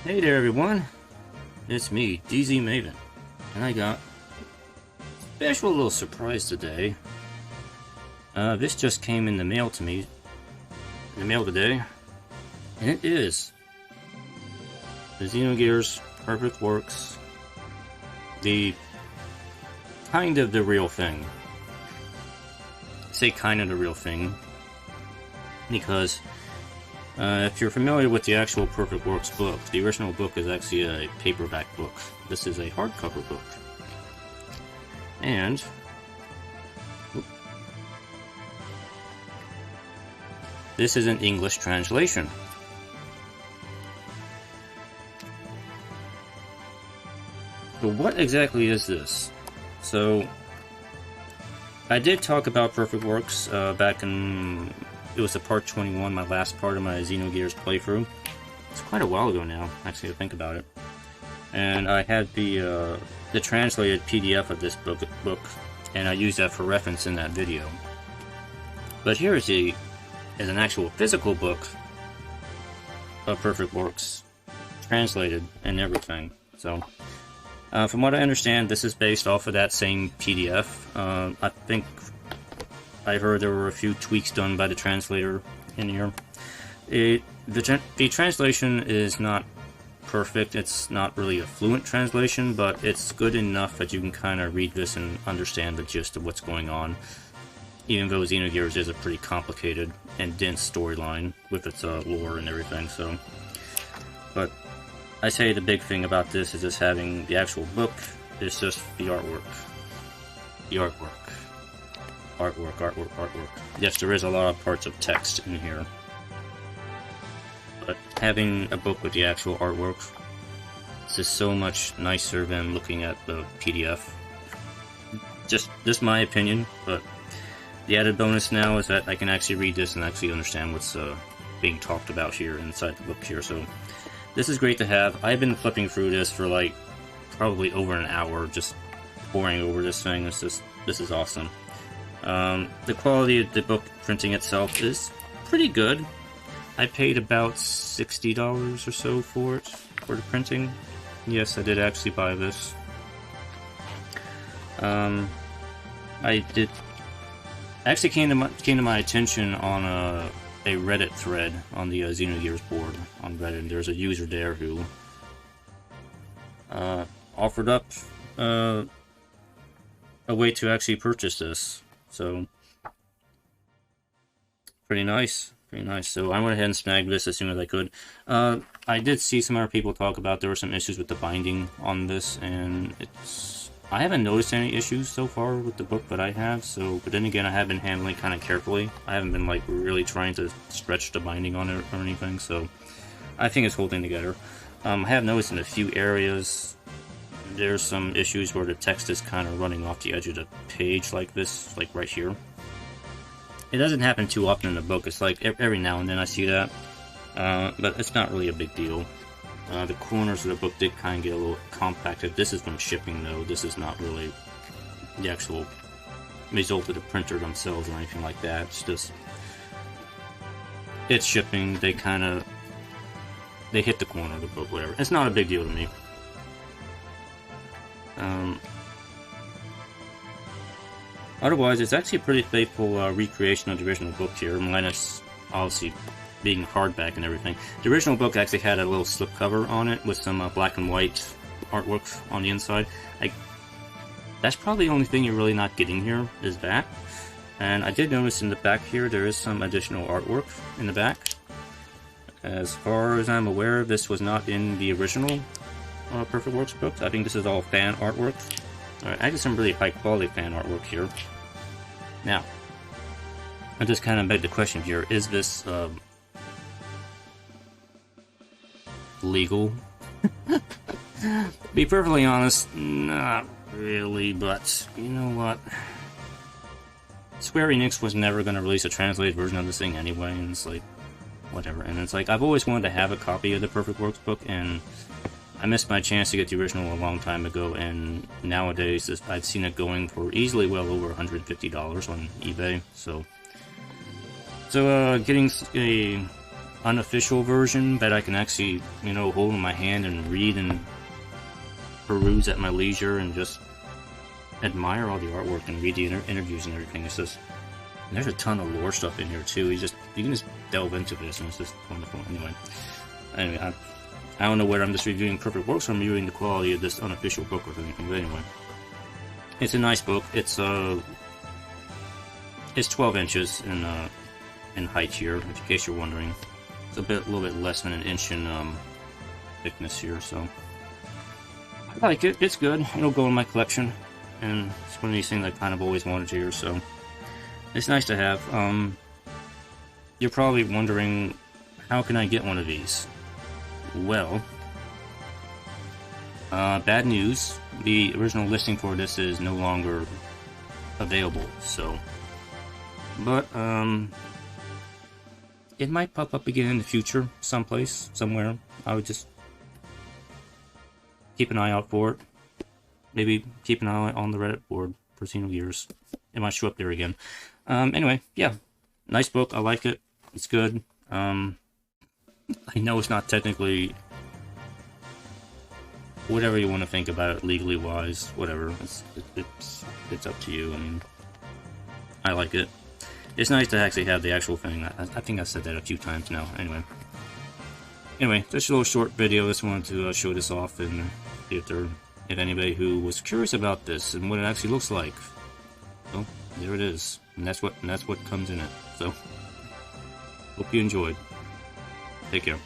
Hey there everyone, it's me, DZ Maven, and I got a special little surprise today. This just came in the mail to me, in the mail today, and it is the Xenogears Perfect Works, the kind of the real thing. I say kind of the real thing, because if you're familiar with the actual Perfect Works book, the original book is actually a paperback book. This is a hardcover book. And this is an English translation. So what exactly is this? So I did talk about Perfect Works back in... It was the part 21, my last part of my Xenogears playthrough. It's quite a while ago now, actually, to think about it. And I had the translated PDF of this book, and I used that for reference in that video. But here is an actual physical book of Perfect Works, translated and everything. So, from what I understand, this is based off of that same PDF. I think I heard there were a few tweaks done by the translator in here. The translation is not perfect. It's not really a fluent translation, but it's good enough that you can kind of read this and understand the gist of what's going on. Even though Xenogears is a pretty complicated and dense storyline with its lore and everything. So, but I say the big thing about this is just having the actual book. It's just the artwork. The artwork. Artwork. Yes, there is a lot of parts of text in here. But having a book with the actual artwork is just so much nicer than looking at the PDF. Just my opinion, but the added bonus now is that I can actually read this and actually understand what's being talked about here inside the book here. So this is great to have. I've been flipping through this for like probably over an hour, just poring over this thing. This is awesome. The quality of the book printing itself is pretty good. I paid about $60 or so for it, for the printing. Yes, I did actually buy this. I did... Actually came to my attention on a Reddit thread on the Xenogears board on Reddit. There's a user there who offered up a way to actually purchase this. So, pretty nice, So I went ahead and snagged this as soon as I could. I did see some other people talk about there were some issues with the binding on this, and I haven't noticed any issues so far with the book that I have. So, but then again, I have been handling it kind of carefully. I haven't been like really trying to stretch the binding on it or anything. So, I think it's holding together. I have noticed in a few areas there's some issues where the text is kind of running off the edge of the page like this, like right here. It doesn't happen too often in the book. It's like every now and then I see that, but it's not really a big deal. The corners of the book did kind of get a little compacted. This is from shipping though. This is not really the actual result of the printer themselves or anything like that. It's just, it's shipping. They hit the corner of the book, whatever. It's not a big deal to me. Otherwise, it's actually a pretty faithful recreation of the original book here, minus obviously being hardback and everything. The original book actually had a little slipcover on it with some black and white artwork on the inside. That's probably the only thing you're really not getting here, is that. And I did notice in the back here there is some additional artwork in the back. As far as I'm aware, this was not in the original Perfect Works books. I think this is all fan artwork. Alright, I get some really high quality fan artwork here. Now, I just kind of beg the question here, is this legal? To be perfectly honest, not really, but you know what? Square Enix was never going to release a translated version of this thing anyway, and it's like, whatever. And it's like, I've always wanted to have a copy of the Perfect Works book, and I missed my chance to get the original a long time ago, and nowadays I've seen it going for easily well over $150 on eBay. So getting a unofficial version that I can actually, you know, hold in my hand and read and peruse at my leisure and just admire all the artwork and read the interviews and everything. It's just, and there's a ton of lore stuff in here too. You can just delve into this, and it's just wonderful. Anyway, I don't know whether I'm just reviewing Perfect Works or I'm reviewing the quality of this unofficial book or anything. But anyway, it's a nice book. It's 12 inches in height here, in case you're wondering. It's a little bit less than an inch in thickness here, so I like it. It's good. It'll go in my collection, and it's one of these things I kind of always wanted here, so it's nice to have. You're probably wondering, how can I get one of these? Well, bad news. The original listing for this is no longer available, so. But, it might pop up again in the future, someplace, somewhere. I would just keep an eye out for it. Maybe keep an eye on the Reddit board for Xenogears. It might show up there again. Anyway, yeah. Nice book. I like it. It's good. I know it's not technically whatever you want to think about it legally wise, whatever. It's up to you. I mean, I like it. It's nice to actually have the actual thing. I think I said that a few times now. Anyway, just a little short video. Just wanted to show this off and see if anybody who was curious about this and what it actually looks like. Well, there it is, and that's what comes in it. So, hope you enjoyed. Take care.